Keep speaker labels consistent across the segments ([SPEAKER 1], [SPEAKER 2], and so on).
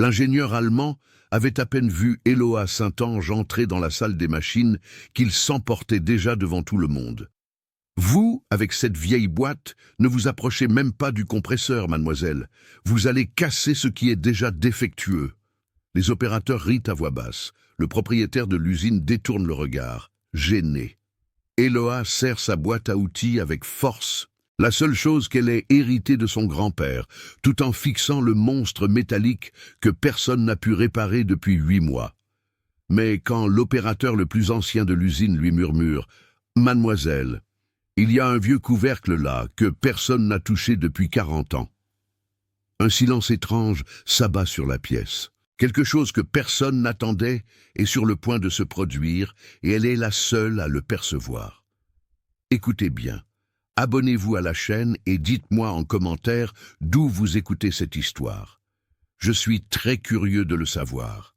[SPEAKER 1] L'ingénieur allemand avait à peine vu Eloa Saint-Ange entrer dans la salle des machines qu'il s'emportait déjà devant tout le monde. « Vous, avec cette vieille boîte, ne vous approchez même pas du compresseur, mademoiselle. Vous allez casser ce qui est déjà défectueux. » Les opérateurs rient à voix basse. Le propriétaire de l'usine détourne le regard, gêné. Eloa serre sa boîte à outils avec force, la seule chose qu'elle ait héritée de son grand-père, tout en fixant le monstre métallique que personne n'a pu réparer depuis 8 mois. Mais quand l'opérateur le plus ancien de l'usine lui murmure « Mademoiselle, il y a un vieux couvercle là que personne n'a touché depuis 40 ans. » Un silence étrange s'abat sur la pièce. Quelque chose que personne n'attendait est sur le point de se produire et elle est la seule à le percevoir. Écoutez bien, abonnez-vous à la chaîne et dites-moi en commentaire d'où vous écoutez cette histoire. Je suis très curieux de le savoir.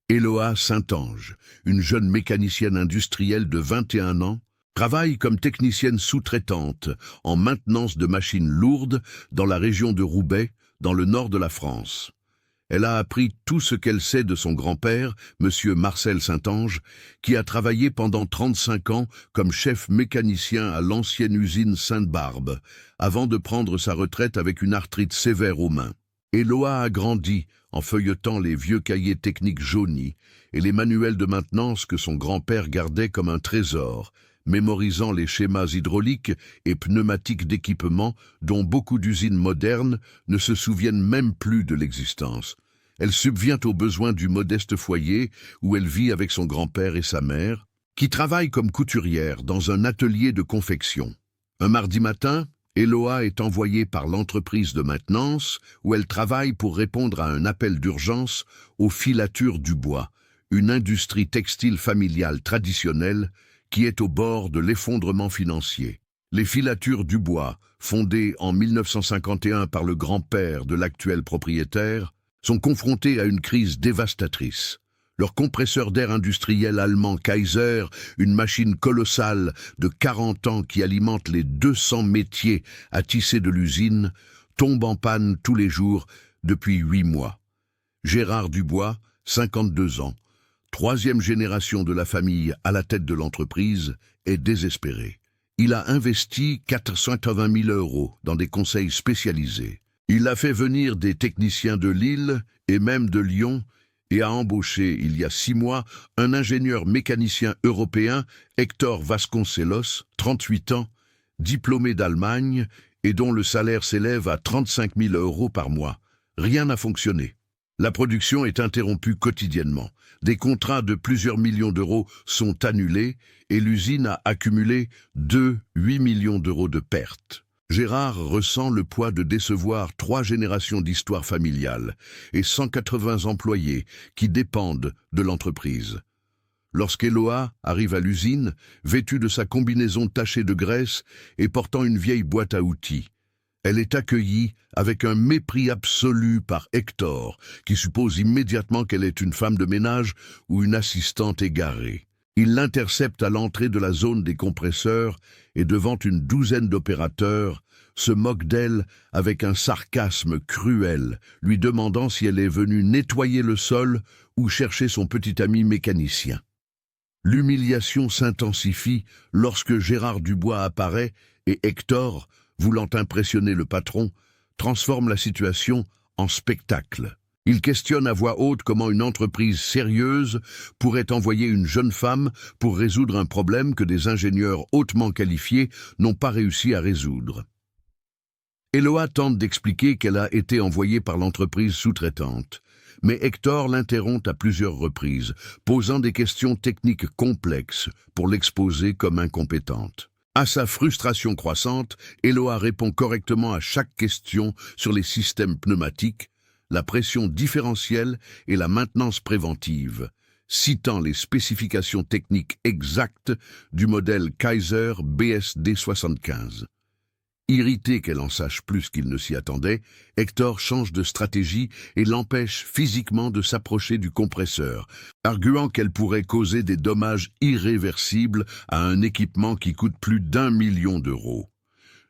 [SPEAKER 1] Eloa Saint-Ange, une jeune mécanicienne industrielle de 21 ans, travaille comme technicienne sous-traitante en maintenance de machines lourdes dans la région de Roubaix, dans le nord de la France. Elle a appris tout ce qu'elle sait de son grand-père, M. Marcel Saint-Ange, qui a travaillé pendant 35 ans comme chef mécanicien à l'ancienne usine Sainte-Barbe, avant de prendre sa retraite avec une arthrite sévère aux mains. Eloa a grandi en feuilletant les vieux cahiers techniques jaunis et les manuels de maintenance que son grand-père gardait comme un trésor, mémorisant les schémas hydrauliques et pneumatiques d'équipements dont beaucoup d'usines modernes ne se souviennent même plus de l'existence. Elle subvient aux besoins du modeste foyer où elle vit avec son grand-père et sa mère, qui travaillent comme couturière dans un atelier de confection. Un mardi matin, Eloa est envoyée par l'entreprise de maintenance où elle travaille pour répondre à un appel d'urgence aux filatures du bois, une industrie textile familiale traditionnelle qui est au bord de l'effondrement financier. Les filatures du bois, fondées en 1951 par le grand-père de l'actuel propriétaire, sont confrontées à une crise dévastatrice. Leur compresseur d'air industriel allemand Kaiser, une machine colossale de 40 ans qui alimente les 200 métiers à tisser de l'usine, tombe en panne tous les jours depuis 8 mois. Gérard Dubois, 52 ans, troisième génération de la famille à la tête de l'entreprise, est désespéré. Il a investi 480 000 € dans des conseils spécialisés. Il a fait venir des techniciens de Lille et même de Lyon et a embauché, il y a 6 mois, un ingénieur mécanicien européen, Hector Vasconcelos, 38 ans, diplômé d'Allemagne et dont le salaire s'élève à 35 000 € par mois. Rien n'a fonctionné. La production est interrompue quotidiennement. Des contrats de plusieurs millions d'euros sont annulés et l'usine a accumulé 8 millions d'euros de pertes. Gérard ressent le poids de décevoir 3 générations d'histoire familiale et 180 employés qui dépendent de l'entreprise. Lorsqu'Eloa arrive à l'usine, vêtue de sa combinaison tachée de graisse et portant une vieille boîte à outils, elle est accueillie avec un mépris absolu par Hector, qui suppose immédiatement qu'elle est une femme de ménage ou une assistante égarée. Il l'intercepte à l'entrée de la zone des compresseurs et devant une douzaine d'opérateurs, se moque d'elle avec un sarcasme cruel, lui demandant si elle est venue nettoyer le sol ou chercher son petit ami mécanicien. L'humiliation s'intensifie lorsque Gérard Dubois apparaît et Hector, voulant impressionner le patron, transforme la situation en spectacle. Il questionne à voix haute comment une entreprise sérieuse pourrait envoyer une jeune femme pour résoudre un problème que des ingénieurs hautement qualifiés n'ont pas réussi à résoudre. Eloa tente d'expliquer qu'elle a été envoyée par l'entreprise sous-traitante, mais Hector l'interrompt à plusieurs reprises, posant des questions techniques complexes pour l'exposer comme incompétente. À sa frustration croissante, Eloa répond correctement à chaque question sur les systèmes pneumatiques, la pression différentielle et la maintenance préventive, citant les spécifications techniques exactes du modèle Kaiser BSD 75. Irrité qu'elle en sache plus qu'il ne s'y attendait, Hector change de stratégie et l'empêche physiquement de s'approcher du compresseur, arguant qu'elle pourrait causer des dommages irréversibles à un équipement qui coûte plus d'1 million d'euros.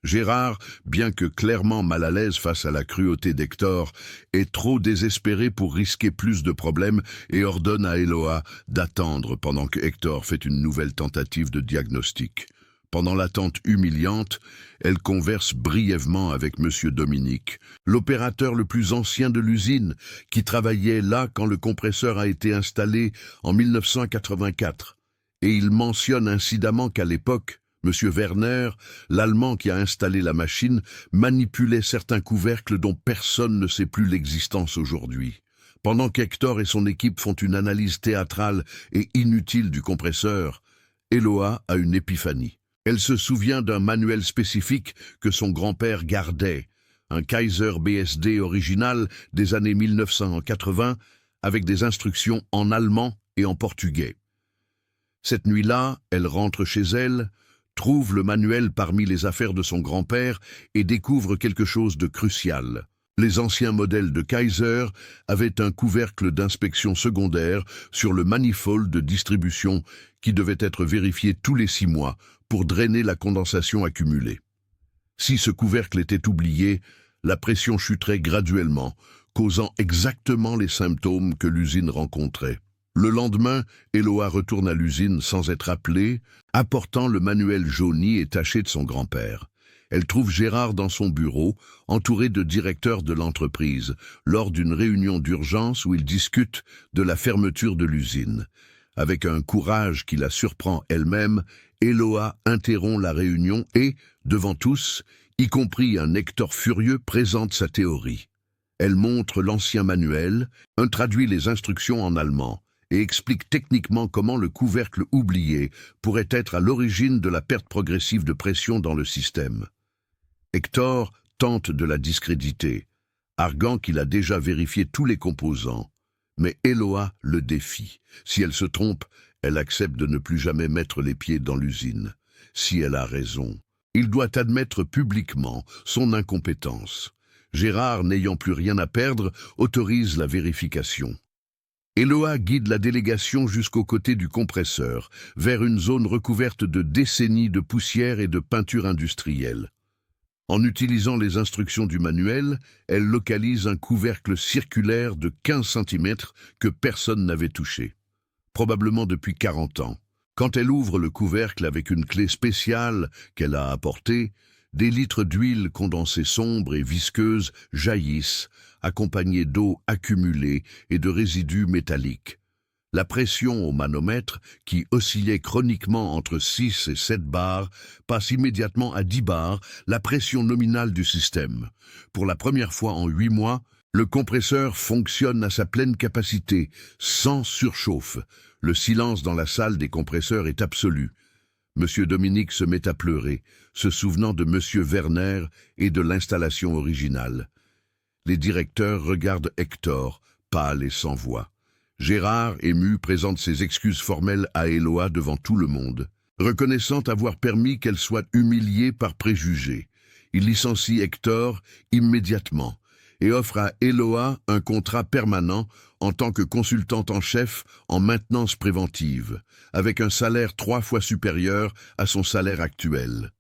[SPEAKER 1] Gérard, bien que clairement mal à l'aise face à la cruauté d'Hector, est trop désespéré pour risquer plus de problèmes et ordonne à Eloa d'attendre pendant que Hector fait une nouvelle tentative de diagnostic. Pendant l'attente humiliante, elle converse brièvement avec Monsieur Dominique, l'opérateur le plus ancien de l'usine, qui travaillait là quand le compresseur a été installé en 1984. Et il mentionne incidemment qu'à l'époque, Monsieur Werner, l'Allemand qui a installé la machine, manipulait certains couvercles dont personne ne sait plus l'existence aujourd'hui. Pendant qu'Hector et son équipe font une analyse théâtrale et inutile du compresseur, Eloa a une épiphanie. Elle se souvient d'un manuel spécifique que son grand-père gardait, un Kaiser BSD original des années 1980, avec des instructions en allemand et en portugais. Cette nuit-là, elle rentre chez elle, trouve le manuel parmi les affaires de son grand-père et découvre quelque chose de crucial. Les anciens modèles de Kaiser avaient un couvercle d'inspection secondaire sur le manifold de distribution qui devait être vérifié tous les 6 mois pour drainer la condensation accumulée. Si ce couvercle était oublié, la pression chuterait graduellement, causant exactement les symptômes que l'usine rencontrait. Le lendemain, Eloa retourne à l'usine sans être appelée, apportant le manuel jauni et taché de son grand-père. Elle trouve Gérard dans son bureau, entouré de directeurs de l'entreprise, lors d'une réunion d'urgence où ils discutent de la fermeture de l'usine. Avec un courage qui la surprend elle-même, Eloa interrompt la réunion et, devant tous, y compris un Hector furieux, présente sa théorie. Elle montre l'ancien manuel, traduit les instructions en allemand, et explique techniquement comment le couvercle oublié pourrait être à l'origine de la perte progressive de pression dans le système. Hector tente de la discréditer, arguant qu'il a déjà vérifié tous les composants, mais Eloa le défie. Si elle se trompe, elle accepte de ne plus jamais mettre les pieds dans l'usine. Si elle a raison, il doit admettre publiquement son incompétence. Gérard, n'ayant plus rien à perdre, autorise la vérification. Eloa guide la délégation jusqu'aux côtés du compresseur, vers une zone recouverte de décennies de poussière et de peinture industrielle. En utilisant les instructions du manuel, elle localise un couvercle circulaire de 15 cm que personne n'avait touché, probablement depuis 40 ans. Quand elle ouvre le couvercle avec une clé spéciale qu'elle a apportée, des litres d'huile condensée sombre et visqueuse jaillissent, accompagnés d'eau accumulée et de résidus métalliques. La pression au manomètre, qui oscillait chroniquement entre 6 et 7 bars, passe immédiatement à 10 bars, la pression nominale du système. Pour la première fois en 8 mois, le compresseur fonctionne à sa pleine capacité, sans surchauffe. Le silence dans la salle des compresseurs est absolu. Monsieur Dominique se met à pleurer, se souvenant de Monsieur Werner et de l'installation originale. Les directeurs regardent Hector, pâle et sans voix. Gérard, ému, présente ses excuses formelles à Eloa devant tout le monde, reconnaissant avoir permis qu'elle soit humiliée par préjugés. Il licencie Hector immédiatement et offre à Eloa un contrat permanent en tant que consultante en chef en maintenance préventive, avec un salaire 3 fois supérieur à son salaire actuel.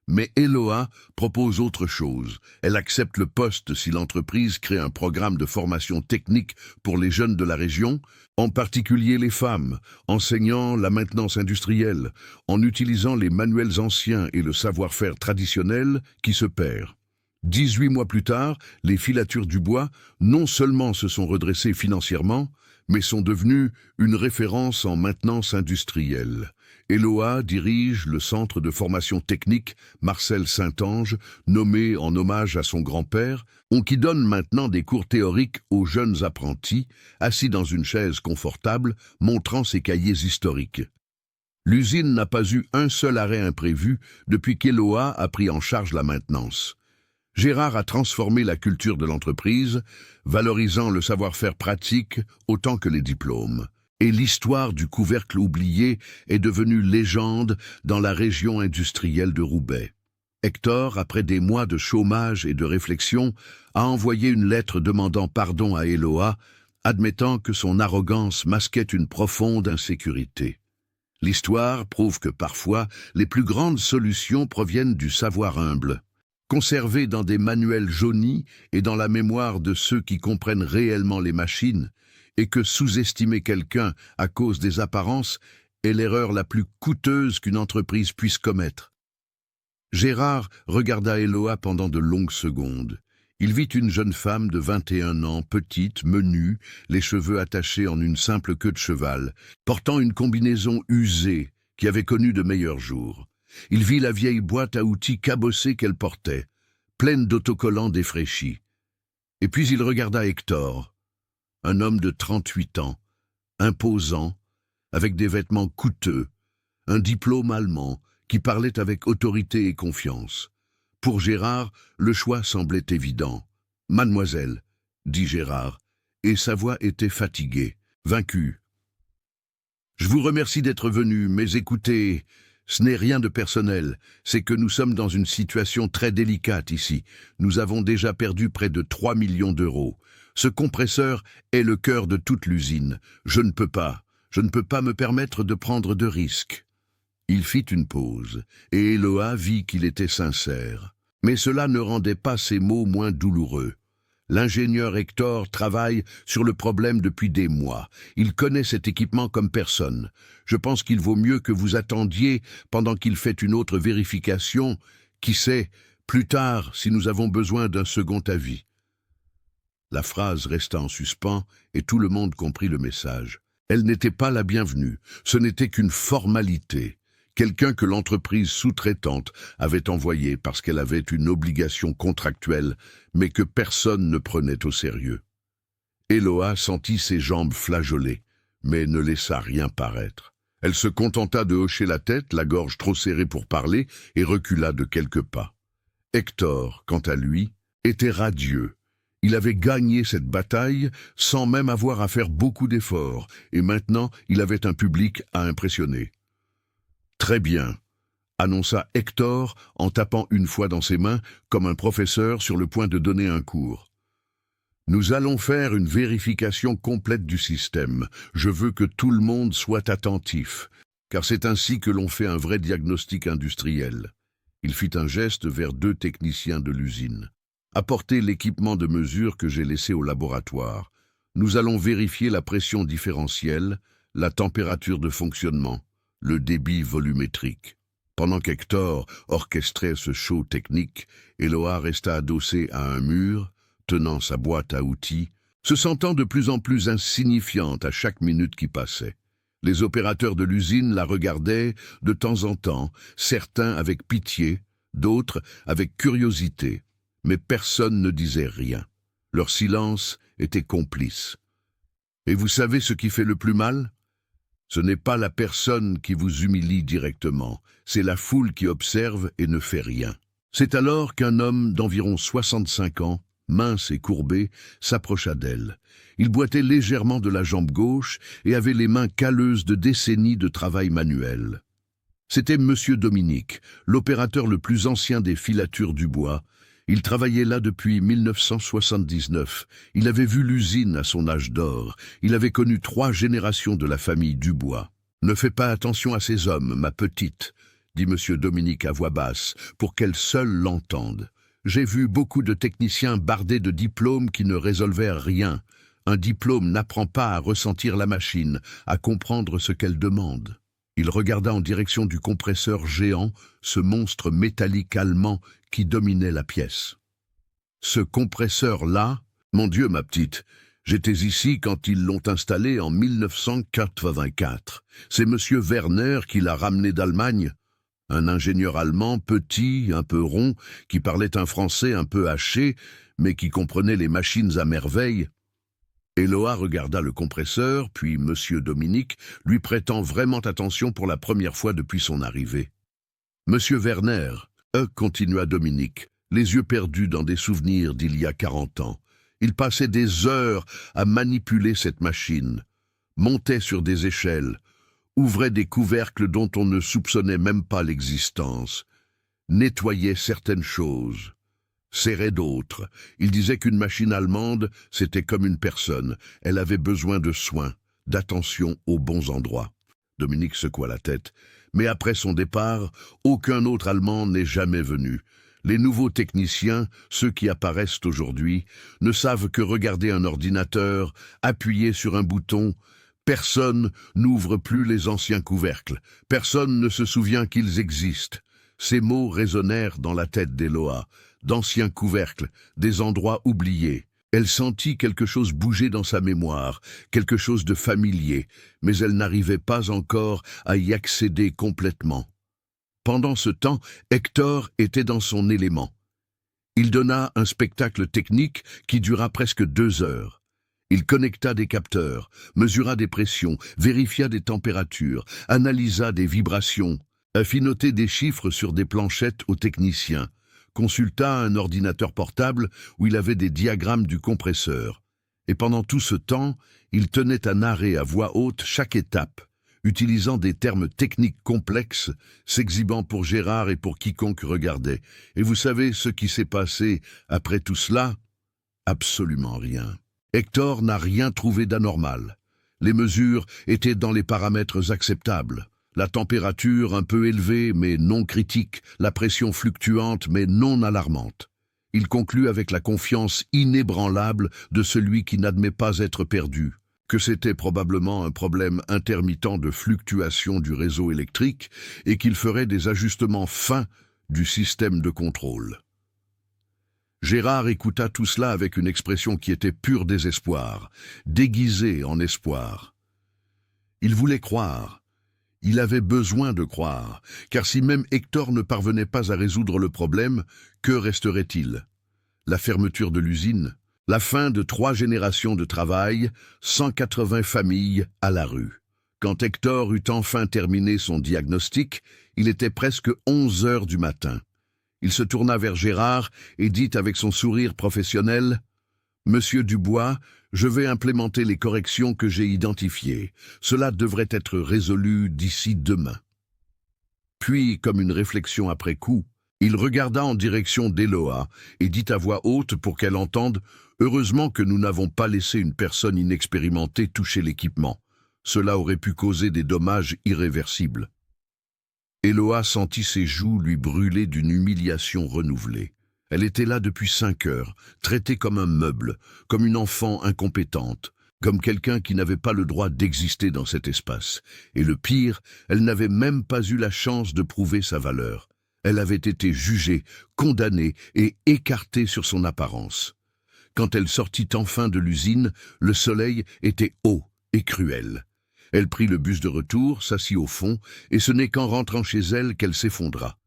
[SPEAKER 1] Mais Eloa propose autre chose. Elle accepte le poste si l'entreprise crée un programme de formation technique pour les jeunes de la région, en particulier les femmes, enseignant la maintenance industrielle, en utilisant les manuels anciens et le savoir-faire traditionnel qui se perd. 18 mois plus tard, les filatures du bois non seulement se sont redressées financièrement, mais sont devenues une référence en maintenance industrielle. Eloa dirige le centre de formation technique Marcel Saint-Ange, nommé en hommage à son grand-père, qui donne maintenant des cours théoriques aux jeunes apprentis, assis dans une chaise confortable, montrant ses cahiers historiques. L'usine n'a pas eu un seul arrêt imprévu depuis qu'Eloa a pris en charge la maintenance. Gérard a transformé la culture de l'entreprise, valorisant le savoir-faire pratique autant que les diplômes. Et l'histoire du couvercle oublié est devenue légende dans la région industrielle de Roubaix. Hector, après des mois de chômage et de réflexion, a envoyé une lettre demandant pardon à Eloa, admettant que son arrogance masquait une profonde insécurité. L'histoire prouve que parfois, les plus grandes solutions proviennent du savoir humble. conservés dans des manuels jaunis et dans la mémoire de ceux qui comprennent réellement les machines, et que sous-estimer quelqu'un à cause des apparences est l'erreur la plus coûteuse qu'une entreprise puisse commettre. Gérard regarda Eloa pendant de longues secondes. Il vit une jeune femme de 21 ans, petite, menue, les cheveux attachés en une simple queue de cheval, portant une combinaison usée qui avait connu de meilleurs jours. Il vit la vieille boîte à outils cabossée qu'elle portait, pleine d'autocollants défraîchis. Et puis il regarda Hector, un homme de 38 ans, imposant, avec des vêtements coûteux, un diplôme allemand, qui parlait avec autorité et confiance. Pour Gérard, le choix semblait évident. « Mademoiselle », dit Gérard, et sa voix était fatiguée, vaincue. « Je vous remercie d'être venu, mais écoutez, ce n'est rien de personnel, c'est que nous sommes dans une situation très délicate ici. Nous avons déjà perdu près de 3 millions d'euros. Ce compresseur est le cœur de toute l'usine. Je ne peux pas me permettre de prendre de risques. » Il fit une pause, et Eloa vit qu'il était sincère. Mais cela ne rendait pas ses mots moins douloureux. L'ingénieur Hector travaille sur le problème depuis des mois. Il connaît cet équipement comme personne. Je pense qu'il vaut mieux que vous attendiez pendant qu'il fait une autre vérification. Qui sait, plus tard, si nous avons besoin d'un second avis. La phrase resta en suspens et tout le monde comprit le message. Elle n'était pas la bienvenue, ce n'était qu'une formalité. Quelqu'un que l'entreprise sous-traitante avait envoyé parce qu'elle avait une obligation contractuelle, mais que personne ne prenait au sérieux. Eloa sentit ses jambes flageoler, mais ne laissa rien paraître. Elle se contenta de hocher la tête, la gorge trop serrée pour parler, et recula de quelques pas. Hector, quant à lui, était radieux. Il avait gagné cette bataille sans même avoir à faire beaucoup d'efforts, et maintenant il avait un public à impressionner. « Très bien », annonça Hector en tapant une fois dans ses mains comme un professeur sur le point de donner un cours. « Nous allons faire une vérification complète du système. Je veux que tout le monde soit attentif, car c'est ainsi que l'on fait un vrai diagnostic industriel. » Il fit un geste vers 2 techniciens de l'usine. « Apportez l'équipement de mesure que j'ai laissé au laboratoire. Nous allons vérifier la pression différentielle, la température de fonctionnement, le débit volumétrique. » Pendant qu'Hector orchestrait ce show technique, Eloa resta adossée à un mur, tenant sa boîte à outils, se sentant de plus en plus insignifiante à chaque minute qui passait. Les opérateurs de l'usine la regardaient de temps en temps, certains avec pitié, d'autres avec curiosité, mais personne ne disait rien. Leur silence était complice. Et vous savez ce qui fait le plus mal ? Ce n'est pas la personne qui vous humilie directement, c'est la foule qui observe et ne fait rien. C'est alors qu'un homme d'environ 65 ans, mince et courbé, s'approcha d'elle. Il boitait légèrement de la jambe gauche et avait les mains calleuses de décennies de travail manuel. C'était Monsieur Dominique, l'opérateur le plus ancien des filatures du bois. Il travaillait là depuis 1979. Il avait vu l'usine à son âge d'or. Il avait connu 3 générations de la famille Dubois. « Ne fais pas attention à ces hommes, ma petite, » dit Monsieur Dominique à voix basse, pour qu'elle seule l'entende. « J'ai vu beaucoup de techniciens bardés de diplômes qui ne résolvaient rien. Un diplôme n'apprend pas à ressentir la machine, à comprendre ce qu'elle demande. » Il regarda en direction du compresseur géant, ce monstre métallique allemand qui dominait la pièce. « Ce compresseur-là, mon Dieu, ma petite, j'étais ici quand ils l'ont installé en 1984. C'est Monsieur Werner qui l'a ramené d'Allemagne. Un ingénieur allemand, petit, un peu rond, qui parlait un français un peu haché, mais qui comprenait les machines à merveille. » Eloa regarda le compresseur, puis Monsieur Dominique, lui prêtant vraiment attention pour la première fois depuis son arrivée. « Monsieur Werner, » continua Dominique, les yeux perdus dans des souvenirs d'il y a 40 ans. Il passait des heures à manipuler cette machine, montait sur des échelles, ouvrait des couvercles dont on ne soupçonnait même pas l'existence, nettoyait certaines choses, serrait d'autres. Il disait qu'une machine allemande, c'était comme une personne. Elle avait besoin de soins, d'attention aux bons endroits. Dominique secoua la tête. Mais après son départ, aucun autre Allemand n'est jamais venu. Les nouveaux techniciens, ceux qui apparaissent aujourd'hui, ne savent que regarder un ordinateur, appuyer sur un bouton. Personne n'ouvre plus les anciens couvercles. Personne ne se souvient qu'ils existent. Ces mots résonnèrent dans la tête d'Eloa. D'anciens couvercles, des endroits oubliés. Elle sentit quelque chose bouger dans sa mémoire, quelque chose de familier, mais elle n'arrivait pas encore à y accéder complètement. Pendant ce temps, Hector était dans son élément. Il donna un spectacle technique qui dura presque 2 heures. Il connecta des capteurs, mesura des pressions, vérifia des températures, analysa des vibrations, fit noter des chiffres sur des planchettes aux techniciens, consulta un ordinateur portable où il avait des diagrammes du compresseur. Et pendant tout ce temps, il tenait à narrer à voix haute chaque étape, utilisant des termes techniques complexes, s'exhibant pour Gérard et pour quiconque regardait. Et vous savez ce qui s'est passé après tout cela? Absolument rien. Hector n'a rien trouvé d'anormal. Les mesures étaient dans les paramètres acceptables. La température un peu élevée mais non critique, la pression fluctuante mais non alarmante. Il conclut avec la confiance inébranlable de celui qui n'admet pas être perdu, que c'était probablement un problème intermittent de fluctuation du réseau électrique et qu'il ferait des ajustements fins du système de contrôle. Gérard écouta tout cela avec une expression qui était pur désespoir, déguisée en espoir. Il voulait croire. Il avait besoin de croire, car si même Hector ne parvenait pas à résoudre le problème, que resterait-il? La fermeture de l'usine, la fin de 3 générations de travail, 180 familles à la rue. Quand Hector eut enfin terminé son diagnostic, il était presque 11 heures du matin. Il se tourna vers Gérard et dit avec son sourire professionnel « Monsieur Dubois, je vais implémenter les corrections que j'ai identifiées. Cela devrait être résolu d'ici demain. » Puis, comme une réflexion après coup, il regarda en direction d'Eloa et dit à voix haute pour qu'elle entende « Heureusement que nous n'avons pas laissé une personne inexpérimentée toucher l'équipement. Cela aurait pu causer des dommages irréversibles. » Eloa sentit ses joues lui brûler d'une humiliation renouvelée. Elle était là depuis 5 heures, traitée comme un meuble, comme une enfant incompétente, comme quelqu'un qui n'avait pas le droit d'exister dans cet espace. Et le pire, elle n'avait même pas eu la chance de prouver sa valeur. Elle avait été jugée, condamnée et écartée sur son apparence. Quand elle sortit enfin de l'usine, le soleil était haut et cruel. Elle prit le bus de retour, s'assit au fond, et ce n'est qu'en rentrant chez elle qu'elle s'effondra.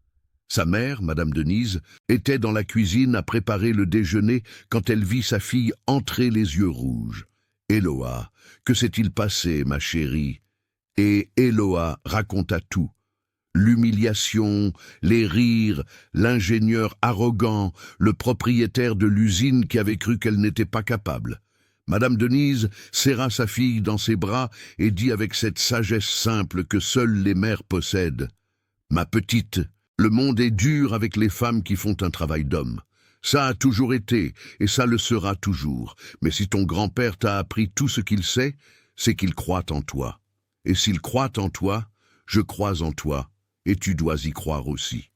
[SPEAKER 1] Sa mère, Madame Denise, était dans la cuisine à préparer le déjeuner quand elle vit sa fille entrer les yeux rouges. « Eloa, que s'est-il passé, ma chérie ?» Et Eloa raconta tout. L'humiliation, les rires, l'ingénieur arrogant, le propriétaire de l'usine qui avait cru qu'elle n'était pas capable. Madame Denise serra sa fille dans ses bras et dit avec cette sagesse simple que seules les mères possèdent « Ma petite, le monde est dur avec les femmes qui font un travail d'homme. Ça a toujours été, et ça le sera toujours. Mais si ton grand-père t'a appris tout ce qu'il sait, c'est qu'il croit en toi. Et s'il croit en toi, je crois en toi, et tu dois y croire aussi. »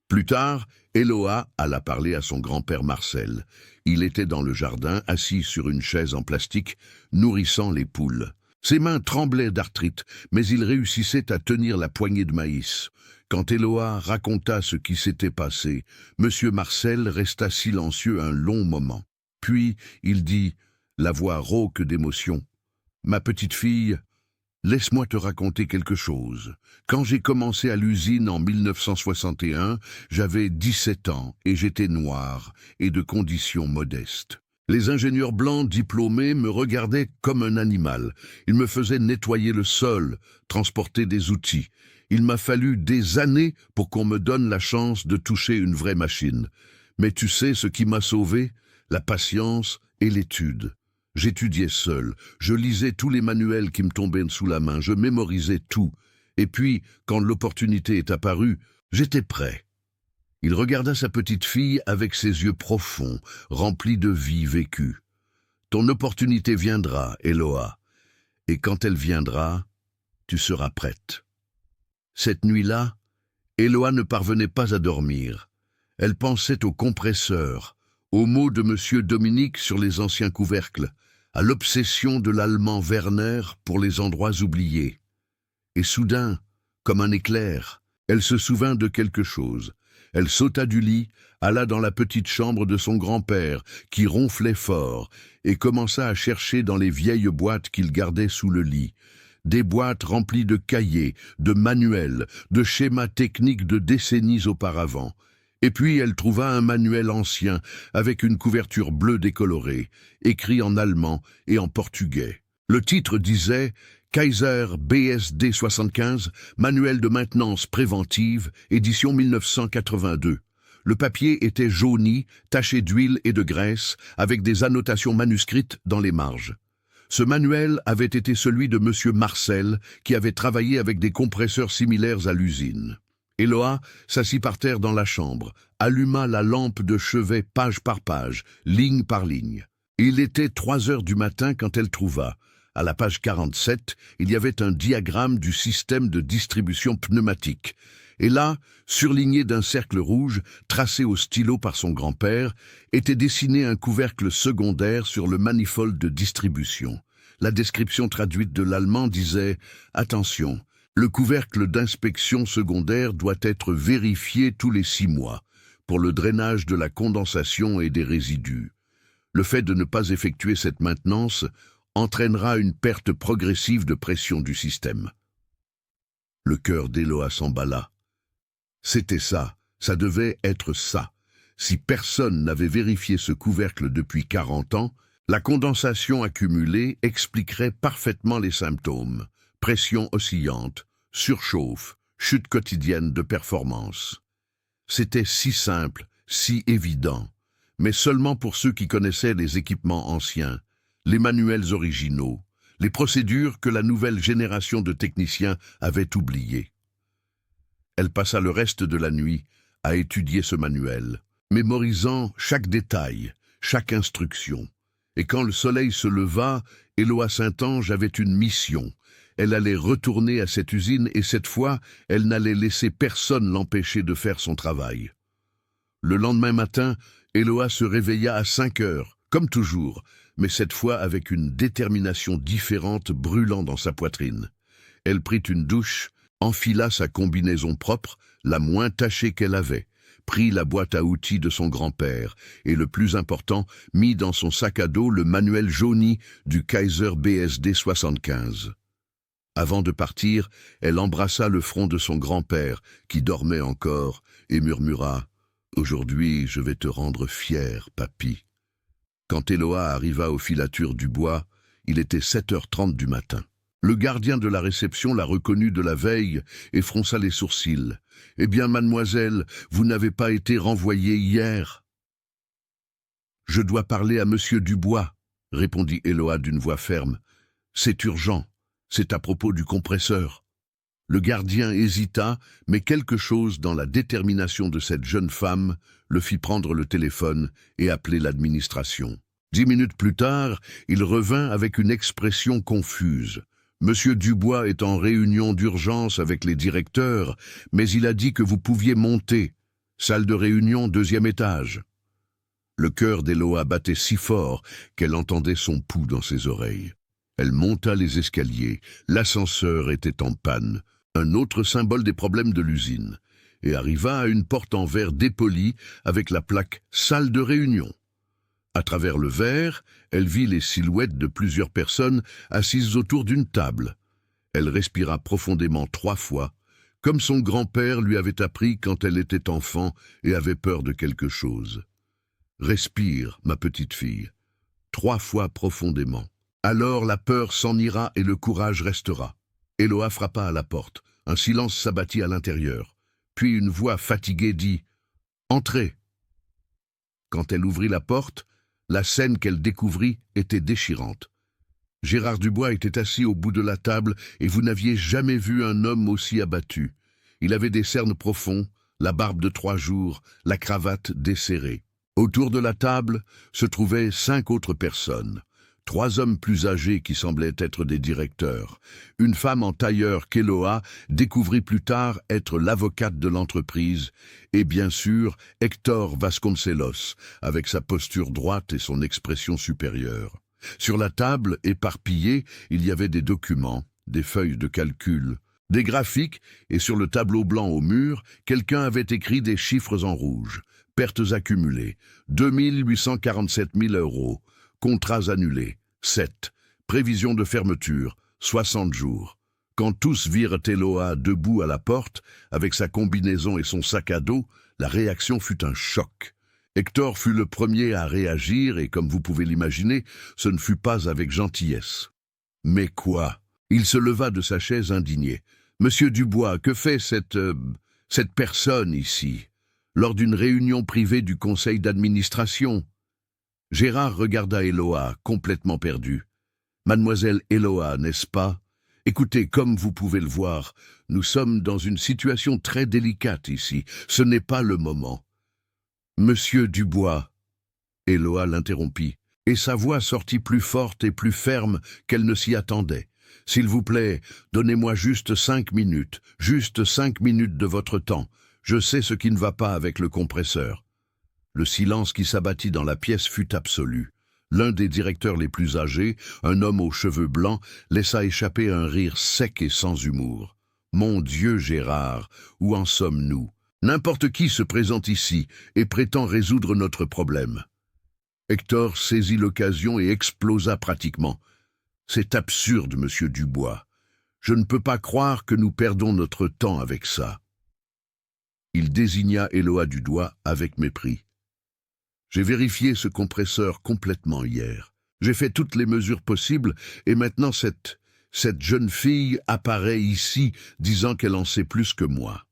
[SPEAKER 1] Plus tard, Eloa alla parler à son grand-père Marcel. Il était dans le jardin, assis sur une chaise en plastique, nourrissant les poules. Ses mains tremblaient d'arthrite, mais il réussissait à tenir la poignée de maïs. Quand Eloa raconta ce qui s'était passé, M. Marcel resta silencieux un long moment. Puis il dit, la voix rauque d'émotion, « Ma petite fille, laisse-moi te raconter quelque chose. Quand j'ai commencé à l'usine en 1961, j'avais 17 ans et j'étais noir et de conditions modestes. Les ingénieurs blancs diplômés me regardaient comme un animal. Ils me faisaient nettoyer le sol, transporter des outils. Il m'a fallu des années pour qu'on me donne la chance de toucher une vraie machine. Mais tu sais ce qui m'a sauvé? La patience et l'étude. J'étudiais seul, je lisais tous les manuels qui me tombaient sous la main, je mémorisais tout. Et puis, quand l'opportunité est apparue, j'étais prêt. » Il regarda sa petite fille avec ses yeux profonds, remplis de vie vécue. « Ton opportunité viendra, Eloa, et quand elle viendra, tu seras prête. » Cette nuit-là, Eloa ne parvenait pas à dormir. Elle pensait au compresseur, aux mots de M. Dominique sur les anciens couvercles, à l'obsession de l'Allemand Werner pour les endroits oubliés. Et soudain, comme un éclair, elle se souvint de quelque chose. Elle sauta du lit, alla dans la petite chambre de son grand-père, qui ronflait fort, et commença à chercher dans les vieilles boîtes qu'il gardait sous le lit. Des boîtes remplies de cahiers, de manuels, de schémas techniques de décennies auparavant. Et puis elle trouva un manuel ancien, avec une couverture bleue décolorée, écrit en allemand et en portugais. Le titre disait « Kaiser BSD 75, manuel de maintenance préventive, édition 1982 ». Le papier était jauni, taché d'huile et de graisse, avec des annotations manuscrites dans les marges. Ce manuel avait été celui de M. Marcel, qui avait travaillé avec des compresseurs similaires à l'usine. Eloa s'assit par terre dans la chambre, alluma la lampe de chevet page par page, ligne par ligne. Il était 3 heures du matin quand elle trouva. À la page 47, il y avait un diagramme du système de distribution pneumatique. Et là, surligné d'un cercle rouge, tracé au stylo par son grand-père, était dessiné un couvercle secondaire sur le manifold de distribution. La description traduite de l'allemand disait « Attention, le couvercle d'inspection secondaire doit être vérifié tous les 6 mois pour le drainage de la condensation et des résidus. Le fait de ne pas effectuer cette maintenance entraînera une perte progressive de pression du système. » Le cœur d'Eloa s'emballa. C'était ça, ça devait être ça. Si personne n'avait vérifié ce couvercle depuis 40 ans, la condensation accumulée expliquerait parfaitement les symptômes. Pression oscillante, surchauffe, chute quotidienne de performance. C'était si simple, si évident, mais seulement pour ceux qui connaissaient les équipements anciens, les manuels originaux, les procédures que la nouvelle génération de techniciens avait oubliées. Elle passa le reste de la nuit à étudier ce manuel, mémorisant chaque détail, chaque instruction. Et quand le soleil se leva, Eloa Saint-Ange avait une mission. Elle allait retourner à cette usine et cette fois, elle n'allait laisser personne l'empêcher de faire son travail. Le lendemain matin, Eloa se réveilla à 5 heures, comme toujours, mais cette fois avec une détermination différente brûlant dans sa poitrine. Elle prit une douche, enfila sa combinaison propre, la moins tachée qu'elle avait, prit la boîte à outils de son grand-père et, le plus important, mit dans son sac à dos le manuel jauni du Kaiser BSD 75. Avant de partir, elle embrassa le front de son grand-père, qui dormait encore, et murmura « Aujourd'hui, je vais te rendre fier, papy. » Quand Eloa arriva aux filatures du bois, il était 7h30 du matin. Le gardien de la réception la reconnut de la veille et fronça les sourcils. « Eh bien, mademoiselle, vous n'avez pas été renvoyée hier ?»« Je dois parler à Monsieur Dubois, » répondit Eloa d'une voix ferme. « C'est urgent, c'est à propos du compresseur. » Le gardien hésita, mais quelque chose dans la détermination de cette jeune femme le fit prendre le téléphone et appeler l'administration. 10 minutes plus tard, il revint avec une expression confuse. Monsieur Dubois est en réunion d'urgence avec les directeurs, mais il a dit que vous pouviez monter. Salle de réunion, 2e étage. Le cœur d'Eloa battait si fort qu'elle entendait son pouls dans ses oreilles. Elle monta les escaliers. L'ascenseur était en panne, un autre symbole des problèmes de l'usine, et arriva à une porte en verre dépolie avec la plaque « Salle de réunion ». À travers le verre, elle vit les silhouettes de plusieurs personnes assises autour d'une table. Elle respira profondément 3 fois, comme son grand-père lui avait appris quand elle était enfant et avait peur de quelque chose. « Respire, ma petite fille. » 3 fois profondément. Alors la peur s'en ira et le courage restera. Eloa frappa à la porte. Un silence s'abattit à l'intérieur. Puis une voix fatiguée dit « Entrez !» Quand elle ouvrit la porte, la scène qu'elle découvrit était déchirante. Gérard Dubois était assis au bout de la table et vous n'aviez jamais vu un homme aussi abattu. Il avait des cernes profonds, la barbe de 3 jours, la cravate desserrée. Autour de la table se trouvaient 5 autres personnes. 3 hommes plus âgés qui semblaient être des directeurs. Une femme en tailleur qu'Eloa découvrit plus tard être l'avocate de l'entreprise. Et bien sûr, Hector Vasconcelos, avec sa posture droite et son expression supérieure. Sur la table, éparpillée, il y avait des documents, des feuilles de calcul, des graphiques, et sur le tableau blanc au mur, quelqu'un avait écrit des chiffres en rouge. Pertes accumulées, 2 847 000 €. Contrats annulés, 7. Prévision de fermeture, 60 jours. Quand tous virent Eloa debout à la porte, avec sa combinaison et son sac à dos, la réaction fut un choc. Hector fut le premier à réagir et, comme vous pouvez l'imaginer, ce ne fut pas avec gentillesse. Mais quoi? Il se leva de sa chaise indigné. « Monsieur Dubois, que fait cette personne ici, lors d'une réunion privée du conseil d'administration ?» Gérard regarda Eloa, complètement perdu. « Mademoiselle Eloa, n'est-ce pas? Écoutez, comme vous pouvez le voir, nous sommes dans une situation très délicate ici. Ce n'est pas le moment. » « Monsieur Dubois !» Eloa l'interrompit, et sa voix sortit plus forte et plus ferme qu'elle ne s'y attendait. « S'il vous plaît, donnez-moi juste 5 minutes, juste 5 minutes de votre temps. Je sais ce qui ne va pas avec le compresseur. » Le silence qui s'abattit dans la pièce fut absolu. L'un des directeurs les plus âgés, un homme aux cheveux blancs, laissa échapper un rire sec et sans humour. « Mon Dieu, Gérard, où en sommes-nous? N'importe qui se présente ici et prétend résoudre notre problème. » Hector saisit l'occasion et explosa pratiquement. « C'est absurde, monsieur Dubois. Je ne peux pas croire que nous perdons notre temps avec ça. » Il désigna Eloa du doigt avec mépris. « J'ai vérifié ce compresseur complètement hier. J'ai fait toutes les mesures possibles et maintenant cette jeune fille apparaît ici disant qu'elle en sait plus que moi. »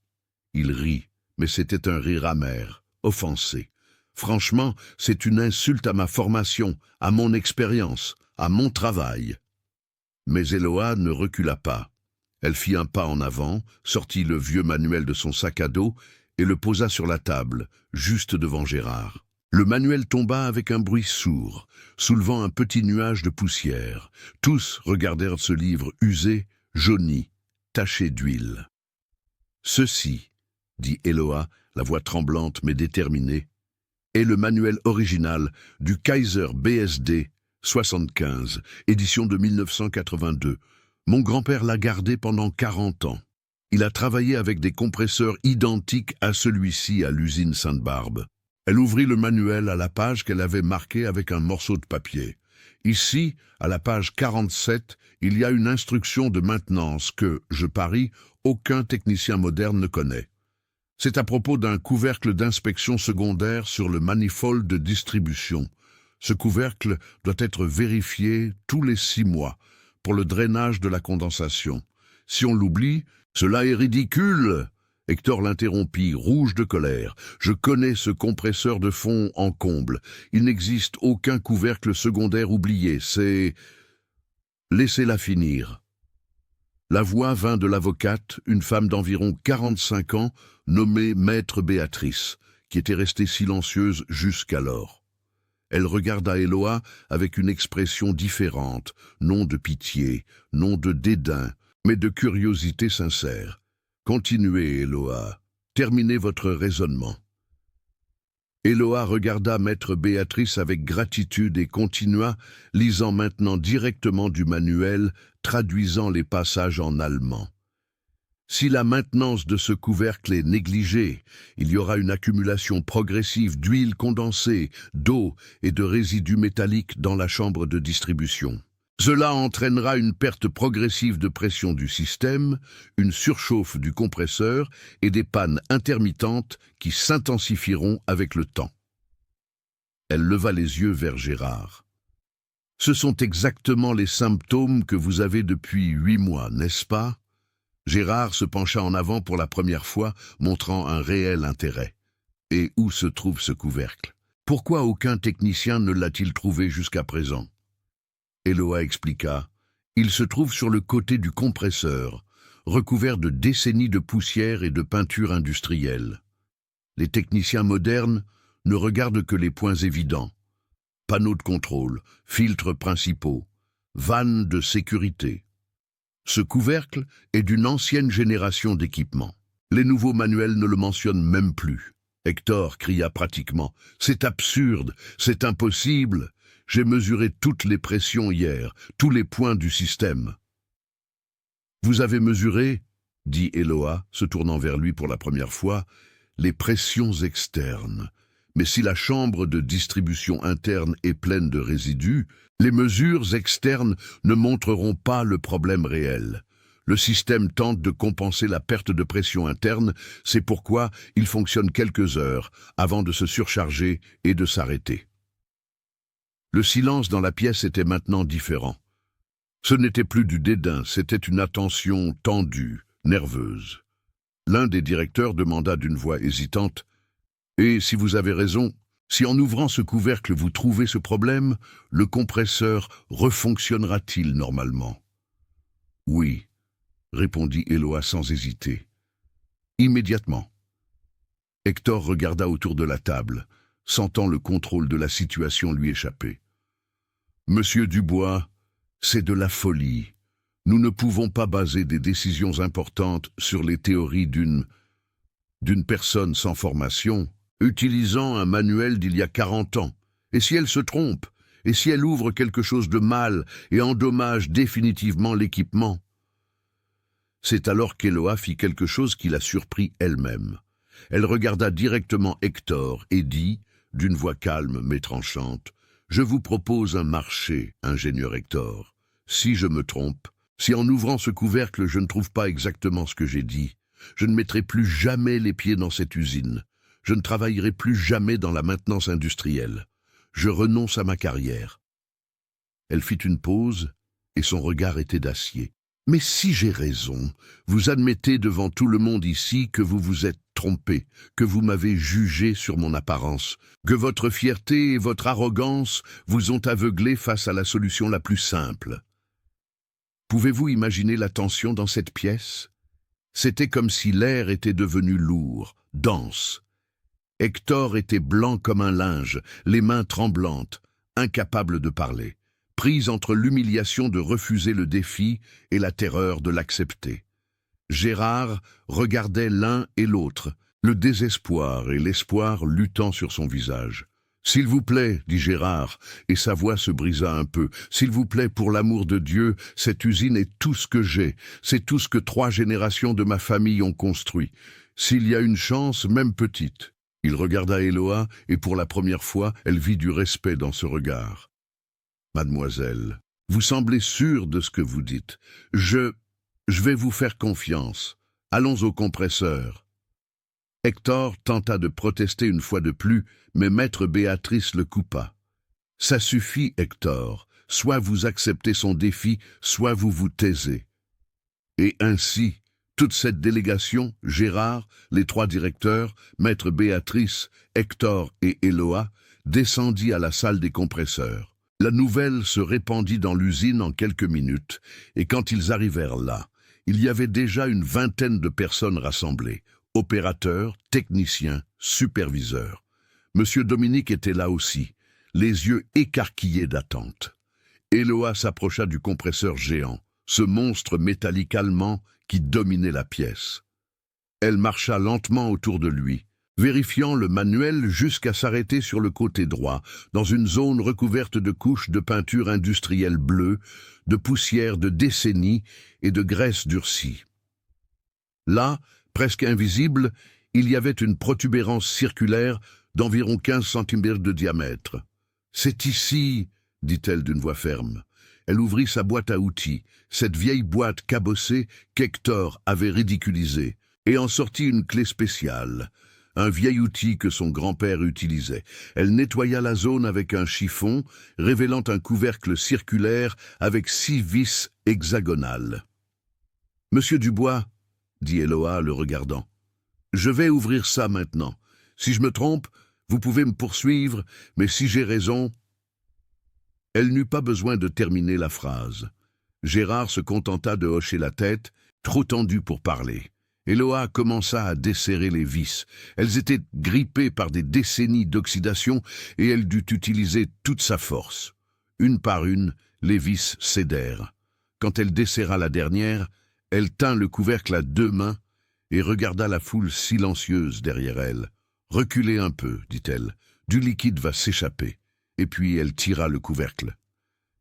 [SPEAKER 1] Il rit, mais c'était un rire amer, offensé. Franchement, c'est une insulte à ma formation, à mon expérience, à mon travail. Mais Eloa ne recula pas. Elle fit un pas en avant, sortit le vieux manuel de son sac à dos et le posa sur la table, juste devant Gérard. Le manuel tomba avec un bruit sourd, soulevant un petit nuage de poussière. Tous regardèrent ce livre usé, jauni, taché d'huile. « Ceci, » dit Eloa, la voix tremblante mais déterminée, « est le manuel original du Kaiser BSD 75, édition de 1982. Mon grand-père l'a gardé pendant 40 ans. Il a travaillé avec des compresseurs identiques à celui-ci à l'usine Sainte-Barbe. » Elle ouvrit le manuel à la page qu'elle avait marquée avec un morceau de papier. Ici, à la page 47, il y a une instruction de maintenance que, je parie, aucun technicien moderne ne connaît. C'est à propos d'un couvercle d'inspection secondaire sur le manifold de distribution. Ce couvercle doit être vérifié tous les 6 mois pour le drainage de la condensation. Si on l'oublie, cela est ridicule. Hector l'interrompit, rouge de colère. « Je connais ce compresseur de fond en comble. Il n'existe aucun couvercle secondaire oublié. C'est... » Laissez-la finir. La voix vint de l'avocate, une femme d'environ 45 ans, nommée Maître Béatrice, qui était restée silencieuse jusqu'alors. Elle regarda Eloa avec une expression différente, non de pitié, non de dédain, mais de curiosité sincère. « Continuez, Eloa. Terminez votre raisonnement. » Eloa regarda Maître Béatrice avec gratitude et continua, lisant maintenant directement du manuel, traduisant les passages en allemand. « Si la maintenance de ce couvercle est négligée, il y aura une accumulation progressive d'huile condensée, d'eau et de résidus métalliques dans la chambre de distribution. Cela entraînera une perte progressive de pression du système, une surchauffe du compresseur et des pannes intermittentes qui s'intensifieront avec le temps. » Elle leva les yeux vers Gérard. « Ce sont exactement les symptômes que vous avez depuis 8 mois, n'est-ce pas ?» Gérard se pencha en avant pour la première fois, montrant un réel intérêt. « Et où se trouve ce couvercle? Pourquoi aucun technicien ne l'a-t-il trouvé jusqu'à présent ?» Eloa expliqua. « Il se trouve sur le côté du compresseur, recouvert de décennies de poussière et de peinture industrielle. Les techniciens modernes ne regardent que les points évidents. panneaux de contrôle, filtres principaux, vannes de sécurité. Ce couvercle est d'une ancienne génération d'équipements. Les nouveaux manuels ne le mentionnent même plus. Hector cria pratiquement « C'est absurde, c'est impossible. J'ai mesuré toutes les pressions hier, tous les points du système. » « Vous avez mesuré, » dit Eloa, se tournant vers lui pour la première fois, « les pressions externes. Mais si la chambre de distribution interne est pleine de résidus, les mesures externes ne montreront pas le problème réel. Le système tente de compenser la perte de pression interne, c'est pourquoi il fonctionne quelques heures avant de se surcharger et de s'arrêter. » Le silence dans la pièce était maintenant différent. Ce n'était plus du dédain, c'était une attention tendue, nerveuse. L'un des directeurs demanda d'une voix hésitante « Et si vous avez raison, si en ouvrant ce couvercle vous trouvez ce problème, le compresseur refonctionnera-t-il normalement ?» « Oui, » répondit Eloa sans hésiter. « Immédiatement. » Hector regarda autour de la table, sentant le contrôle de la situation lui échapper. « Monsieur Dubois, c'est de la folie. Nous ne pouvons pas baser des décisions importantes sur les théories d'une personne sans formation, utilisant un manuel d'il y a 40 ans. Et si elle se trompe? Et si elle ouvre quelque chose de mal et endommage définitivement l'équipement? » C'est alors qu'Eloa fit quelque chose qui la surprit elle-même. Elle regarda directement Hector et dit, d'une voix calme mais tranchante, « Je vous propose un marché, ingénieur Hector. Si je me trompe, si en ouvrant ce couvercle je ne trouve pas exactement ce que j'ai dit, je ne mettrai plus jamais les pieds dans cette usine. Je ne travaillerai plus jamais dans la maintenance industrielle. Je renonce à ma carrière. » Elle fit une pause et son regard était d'acier. « Mais si j'ai raison, vous admettez devant tout le monde ici que vous vous êtes trompé, que vous m'avez jugé sur mon apparence, que votre fierté et votre arrogance vous ont aveuglé face à la solution la plus simple. » Pouvez-vous imaginer la tension dans cette pièce? C'était comme si l'air était devenu lourd, dense. Hector était blanc comme un linge, les mains tremblantes, incapable de parler, prise entre l'humiliation de refuser le défi et la terreur de l'accepter. Gérard regardait l'un et l'autre, le désespoir et l'espoir luttant sur son visage. « S'il vous plaît, dit Gérard, et sa voix se brisa un peu, « s'il vous plaît, pour l'amour de Dieu, cette usine est tout ce que j'ai, c'est tout ce que 3 générations de ma famille ont construit. S'il y a une chance, même petite. » Il regarda Eloa, et pour la première fois, elle vit du respect dans ce regard. « Mademoiselle, vous semblez sûre de ce que vous dites. Je vais vous faire confiance. Allons au compresseur. » Hector tenta de protester une fois de plus, mais maître Béatrice le coupa. « Ça suffit, Hector. Soit vous acceptez son défi, soit vous vous taisez. » Et ainsi, toute cette délégation, Gérard, les 3 directeurs, maître Béatrice, Hector et Eloa, descendit à la salle des compresseurs. La nouvelle se répandit dans l'usine en quelques minutes, et quand ils arrivèrent là, il y avait déjà une vingtaine de personnes rassemblées. Opérateurs, techniciens, superviseurs. Monsieur Dominique était là aussi, les yeux écarquillés d'attente. Eloa s'approcha du compresseur géant, ce monstre métallique allemand qui dominait la pièce. Elle marcha lentement autour de lui, vérifiant le manuel jusqu'à s'arrêter sur le côté droit, dans une zone recouverte de couches de peinture industrielle bleue, de poussière de décennies et de graisse durcie. Là, presque invisible, il y avait une protubérance circulaire d'environ 15 cm de diamètre. « C'est ici, » dit-elle d'une voix ferme. Elle ouvrit sa boîte à outils, cette vieille boîte cabossée qu'Hector avait ridiculisée, et en sortit une clé spéciale, un vieil outil que son grand-père utilisait. Elle nettoya la zone avec un chiffon, révélant un couvercle circulaire avec 6 vis hexagonales. « Monsieur Dubois, » dit Eloa le regardant. « Je vais ouvrir ça maintenant. Si je me trompe, vous pouvez me poursuivre, mais si j'ai raison... » Elle n'eut pas besoin de terminer la phrase. Gérard se contenta de hocher la tête, trop tendu pour parler. Eloa commença à desserrer les vis. Elles étaient grippées par des décennies d'oxydation et elle dut utiliser toute sa force. Une par une, les vis cédèrent. Quand elle desserra la dernière, elle tint le couvercle à 2 mains et regarda la foule silencieuse derrière elle. « Reculez un peu, dit-elle, du liquide va s'échapper. » Et puis elle tira le couvercle.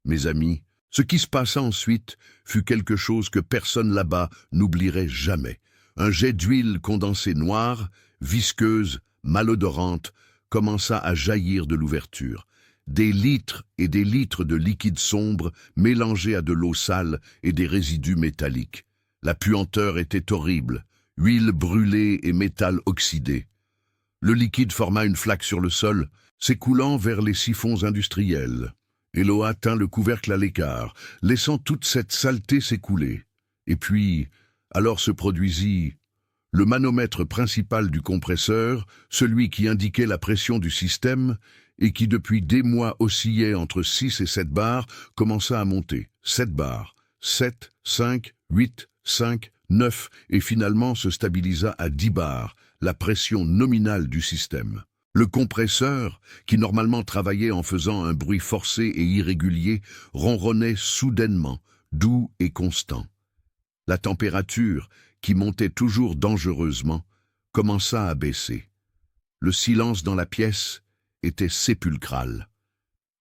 [SPEAKER 1] Mes amis, ce qui se passa ensuite fut quelque chose que personne là-bas n'oublierait jamais. Un jet d'huile condensée noire, visqueuse, malodorante, commença à jaillir de l'ouverture. Des litres et des litres de liquide sombre mélangés à de l'eau sale et des résidus métalliques. La puanteur était horrible, huile brûlée et métal oxydé. Le liquide forma une flaque sur le sol, s'écoulant vers les siphons industriels. Eloa tint le couvercle à l'écart, laissant toute cette saleté s'écouler. Et puis, alors se produisit le manomètre principal du compresseur, celui qui indiquait la pression du système, et qui depuis des mois oscillait entre 6 et 7 bars, commença à monter. 7 bars, 7, 5, 8, 5, 9, et finalement se stabilisa à 10 bars, la pression nominale du système. Le compresseur, qui normalement travaillait en faisant un bruit forcé et irrégulier, ronronnait soudainement, doux et constant. La température, qui montait toujours dangereusement, commença à baisser. Le silence dans la pièce était sépulcral.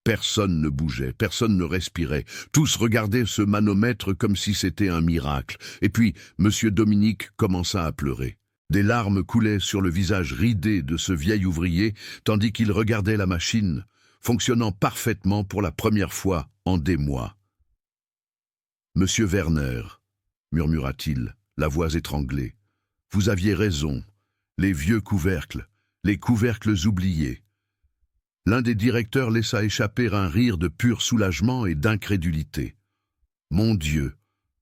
[SPEAKER 1] Personne ne bougeait, personne ne respirait. Tous regardaient ce manomètre comme si c'était un miracle. Et puis, M. Dominique commença à pleurer. Des larmes coulaient sur le visage ridé de ce vieil ouvrier, tandis qu'il regardait la machine, fonctionnant parfaitement pour la première fois en des mois. « Monsieur Werner, murmura-t-il, la voix étranglée, vous aviez raison, les vieux couvercles, les couvercles oubliés. » L'un des directeurs laissa échapper un rire de pur soulagement et d'incrédulité. « Mon Dieu,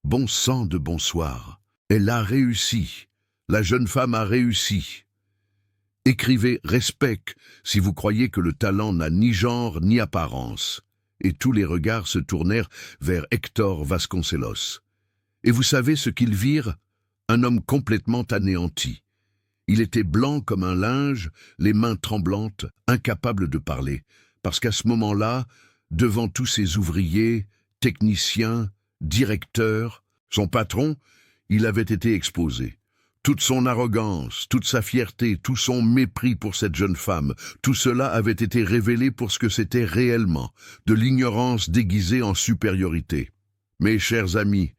[SPEAKER 1] bon sang de bonsoir, elle a réussi. La jeune femme a réussi. Écrivez respect si vous croyez que le talent n'a ni genre ni apparence. » Et tous les regards se tournèrent vers Hector Vasconcelos. Et vous savez ce qu'ils virent? Un homme complètement anéanti. Il était blanc comme un linge, les mains tremblantes, incapable de parler, parce qu'à ce moment-là, devant tous ces ouvriers, techniciens, directeurs, son patron, il avait été exposé. Toute son arrogance, toute sa fierté, tout son mépris pour cette jeune femme, tout cela avait été révélé pour ce que c'était réellement, de l'ignorance déguisée en supériorité. Mes chers amis,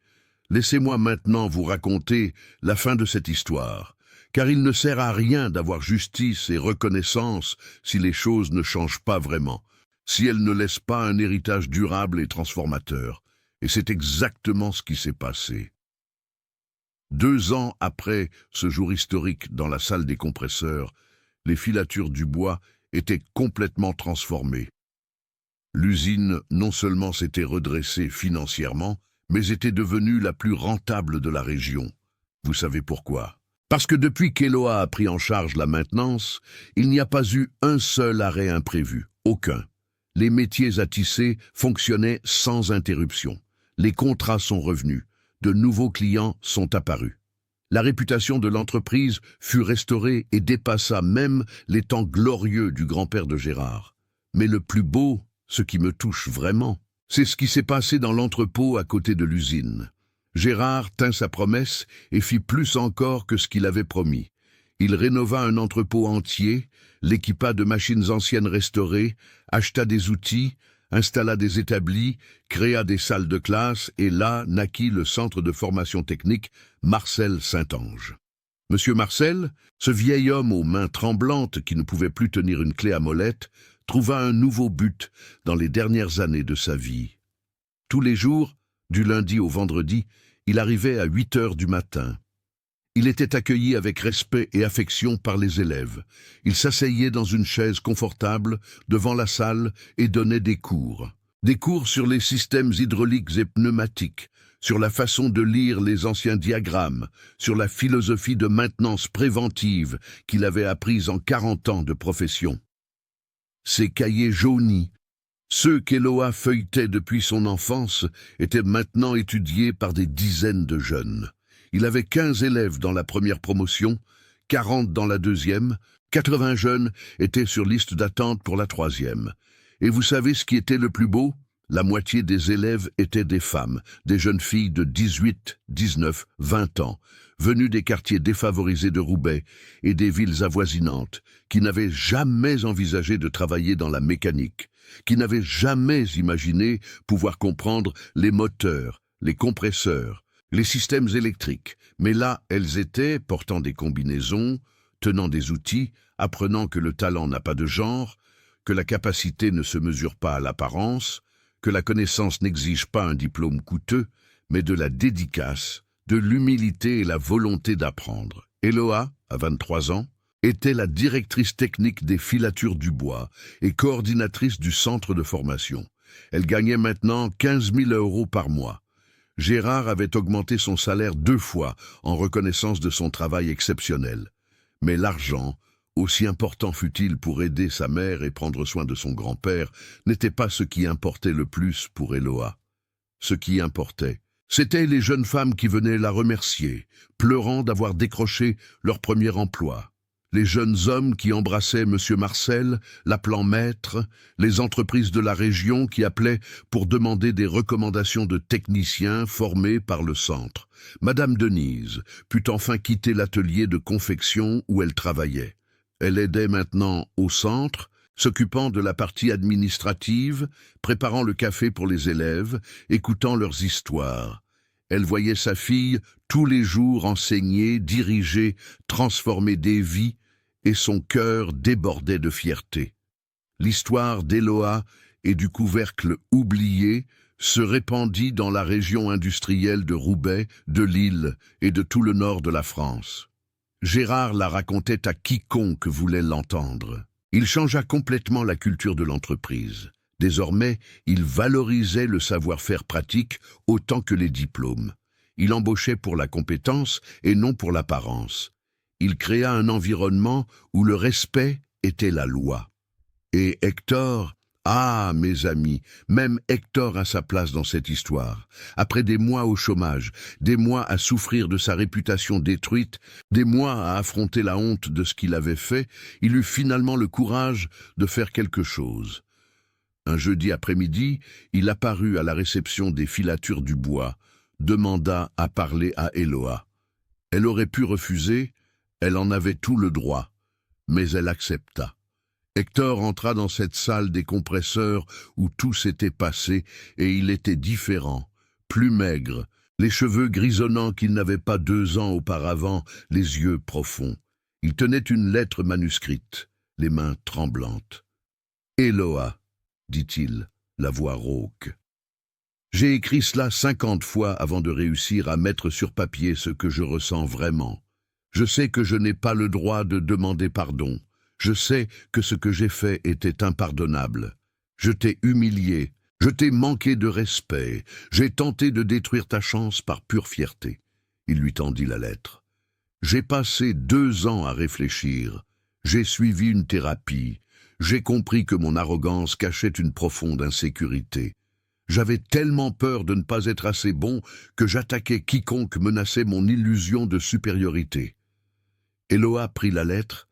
[SPEAKER 1] laissez-moi maintenant vous raconter la fin de cette histoire, car il ne sert à rien d'avoir justice et reconnaissance si les choses ne changent pas vraiment, si elles ne laissent pas un héritage durable et transformateur. Et c'est exactement ce qui s'est passé. 2 ans après ce jour historique dans la salle des compresseurs, les filatures du bois étaient complètement transformées. L'usine non seulement s'était redressée financièrement, mais était devenue la plus rentable de la région. Vous savez pourquoi? Parce que depuis qu'Eloa a pris en charge la maintenance, il n'y a pas eu un seul arrêt imprévu, aucun. Les métiers à tisser fonctionnaient sans interruption. Les contrats sont revenus. De nouveaux clients sont apparus. La réputation de l'entreprise fut restaurée et dépassa même les temps glorieux du grand-père de Gérard. Mais le plus beau, ce qui me touche vraiment, c'est ce qui s'est passé dans l'entrepôt à côté de l'usine. Gérard tint sa promesse et fit plus encore que ce qu'il avait promis. Il rénova un entrepôt entier, l'équipa de machines anciennes restaurées, acheta des outils, installa des établis, créa des salles de classe et là naquit le centre de formation technique Marcel Saint-Ange. Monsieur Marcel, ce vieil homme aux mains tremblantes qui ne pouvait plus tenir une clé à molette, trouva un nouveau but dans les dernières années de sa vie. Tous les jours, du lundi au vendredi, il arrivait à 8 heures du matin. Il était accueilli avec respect et affection par les élèves. Il s'asseyait dans une chaise confortable devant la salle et donnait des cours. Des cours sur les systèmes hydrauliques et pneumatiques, sur la façon de lire les anciens diagrammes, sur la philosophie de maintenance préventive qu'il avait apprise en 40 ans de profession. Ses cahiers jaunis, ceux qu'Eloa feuilletait depuis son enfance, étaient maintenant étudiés par des dizaines de jeunes. Il avait 15 élèves dans la première promotion, 40 dans la deuxième, 80 jeunes étaient sur liste d'attente pour la troisième. Et vous savez ce qui était le plus beau? La moitié des élèves étaient des femmes, des jeunes filles de 18, 19, 20 ans, venues des quartiers défavorisés de Roubaix et des villes avoisinantes, qui n'avaient jamais envisagé de travailler dans la mécanique, qui n'avaient jamais imaginé pouvoir comprendre les moteurs, les compresseurs, les systèmes électriques. Mais là, elles étaient, portant des combinaisons, tenant des outils, apprenant que le talent n'a pas de genre, que la capacité ne se mesure pas à l'apparence, que la connaissance n'exige pas un diplôme coûteux, mais de la dédicace, de l'humilité et la volonté d'apprendre. Eloa, à 23 ans, était la directrice technique des filatures du bois et coordinatrice du centre de formation. Elle gagnait maintenant 15 000 € par mois. Gérard avait augmenté son salaire 2 fois en reconnaissance de son travail exceptionnel. Mais l'argent, aussi important fut-il pour aider sa mère et prendre soin de son grand-père, n'était pas ce qui importait le plus pour Eloa. Ce qui importait, c'étaient les jeunes femmes qui venaient la remercier, pleurant d'avoir décroché leur premier emploi. Les jeunes hommes qui embrassaient M. Marcel, l'appelant maître, les entreprises de la région qui appelaient pour demander des recommandations de techniciens formés par le centre. Madame Denise put enfin quitter l'atelier de confection où elle travaillait. Elle aidait maintenant au centre, s'occupant de la partie administrative, préparant le café pour les élèves, écoutant leurs histoires. Elle voyait sa fille tous les jours enseigner, diriger, transformer des vies, et son cœur débordait de fierté. L'histoire d'Eloa et du couvercle oublié se répandit dans la région industrielle de Roubaix, de Lille et de tout le nord de la France. Gérard la racontait à quiconque voulait l'entendre. Il changea complètement la culture de l'entreprise. Désormais, il valorisait le savoir-faire pratique autant que les diplômes. Il embauchait pour la compétence et non pour l'apparence. Il créa un environnement où le respect était la loi. Et Hector, ah, mes amis, même Hector a sa place dans cette histoire. Après des mois au chômage, des mois à souffrir de sa réputation détruite, des mois à affronter la honte de ce qu'il avait fait, il eut finalement le courage de faire quelque chose. Un jeudi après-midi, il apparut à la réception des filatures du bois, demanda à parler à Eloa. Elle aurait pu refuser, elle en avait tout le droit, mais elle accepta. Hector entra dans cette salle des compresseurs où tout s'était passé et il était différent, plus maigre, les cheveux grisonnants qu'il n'avait pas 2 ans auparavant, les yeux profonds. Il tenait une lettre manuscrite, les mains tremblantes. « Eloa », dit-il, la voix rauque. « J'ai écrit cela 50 fois avant de réussir à mettre sur papier ce que je ressens vraiment. Je sais que je n'ai pas le droit de demander pardon. Je sais que ce que j'ai fait était impardonnable. Je t'ai humilié, je t'ai manqué de respect, j'ai tenté de détruire ta chance par pure fierté. » Il lui tendit la lettre. « J'ai passé 2 ans à réfléchir. J'ai suivi une thérapie. J'ai compris que mon arrogance cachait une profonde insécurité. J'avais tellement peur de ne pas être assez bon que j'attaquais quiconque menaçait mon illusion de supériorité. » Eloa prit la lettre,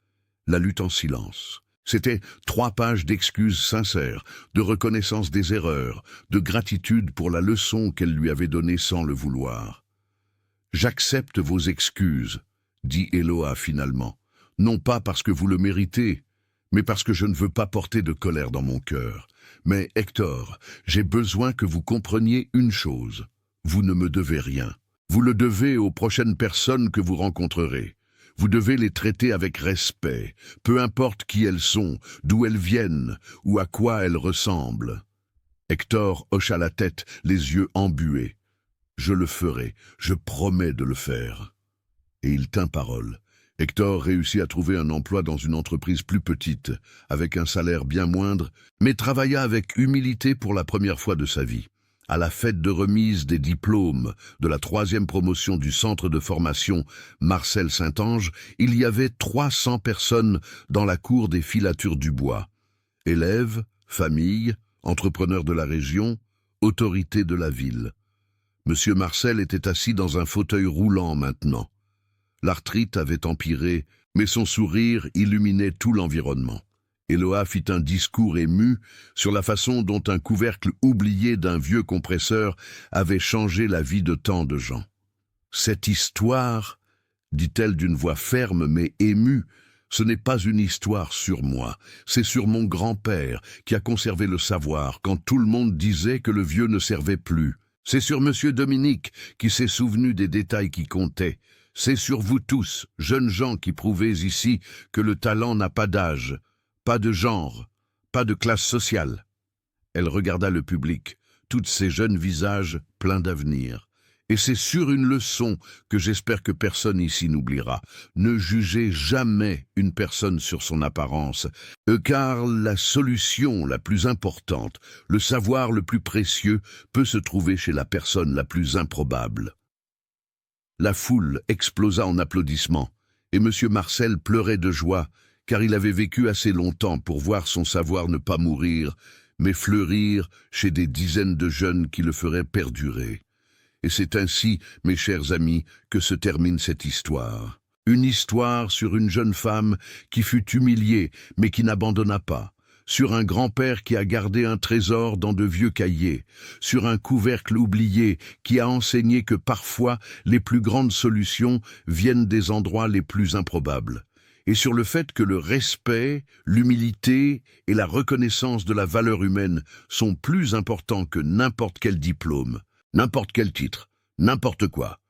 [SPEAKER 1] la lut en silence. C'était 3 pages d'excuses sincères, de reconnaissance des erreurs, de gratitude pour la leçon qu'elle lui avait donnée sans le vouloir. « J'accepte vos excuses, » dit Eloa finalement, « non pas parce que vous le méritez, mais parce que je ne veux pas porter de colère dans mon cœur. Mais Hector, j'ai besoin que vous compreniez une chose. Vous ne me devez rien. Vous le devez aux prochaines personnes que vous rencontrerez. Vous devez les traiter avec respect, peu importe qui elles sont, d'où elles viennent ou à quoi elles ressemblent. » Hector hocha la tête, les yeux embués. « Je le ferai, je promets de le faire. » Et il tint parole. Hector réussit à trouver un emploi dans une entreprise plus petite, avec un salaire bien moindre, mais travailla avec humilité pour la première fois de sa vie. À la fête de remise des diplômes de la 3e promotion du centre de formation Marcel Saint-Ange, il y avait 300 personnes dans la cour des filatures du bois. Élèves, familles, entrepreneurs de la région, autorités de la ville. Monsieur Marcel était assis dans un fauteuil roulant maintenant. L'arthrite avait empiré, mais son sourire illuminait tout l'environnement. Eloa fit un discours ému sur la façon dont un couvercle oublié d'un vieux compresseur avait changé la vie de tant de gens. « Cette histoire, dit-elle d'une voix ferme mais émue, ce n'est pas une histoire sur moi, c'est sur mon grand-père qui a conservé le savoir quand tout le monde disait que le vieux ne servait plus. C'est sur Monsieur Dominique qui s'est souvenu des détails qui comptaient. C'est sur vous tous, jeunes gens qui prouvez ici que le talent n'a pas d'âge, pas de genre, pas de classe sociale. » Elle regarda le public, tous ces jeunes visages pleins d'avenir. « Et c'est sur une leçon que j'espère que personne ici n'oubliera. Ne jugez jamais une personne sur son apparence, car la solution la plus importante, le savoir le plus précieux, peut se trouver chez la personne la plus improbable. » La foule explosa en applaudissements, et M. Marcel pleurait de joie, car il avait vécu assez longtemps pour voir son savoir ne pas mourir, mais fleurir chez des dizaines de jeunes qui le feraient perdurer. Et c'est ainsi, mes chers amis, que se termine cette histoire. Une histoire sur une jeune femme qui fut humiliée, mais qui n'abandonna pas. Sur un grand-père qui a gardé un trésor dans de vieux cahiers. Sur un couvercle oublié qui a enseigné que parfois les plus grandes solutions viennent des endroits les plus improbables. Et sur le fait que le respect, l'humilité et la reconnaissance de la valeur humaine sont plus importants que n'importe quel diplôme, n'importe quel titre, n'importe quoi.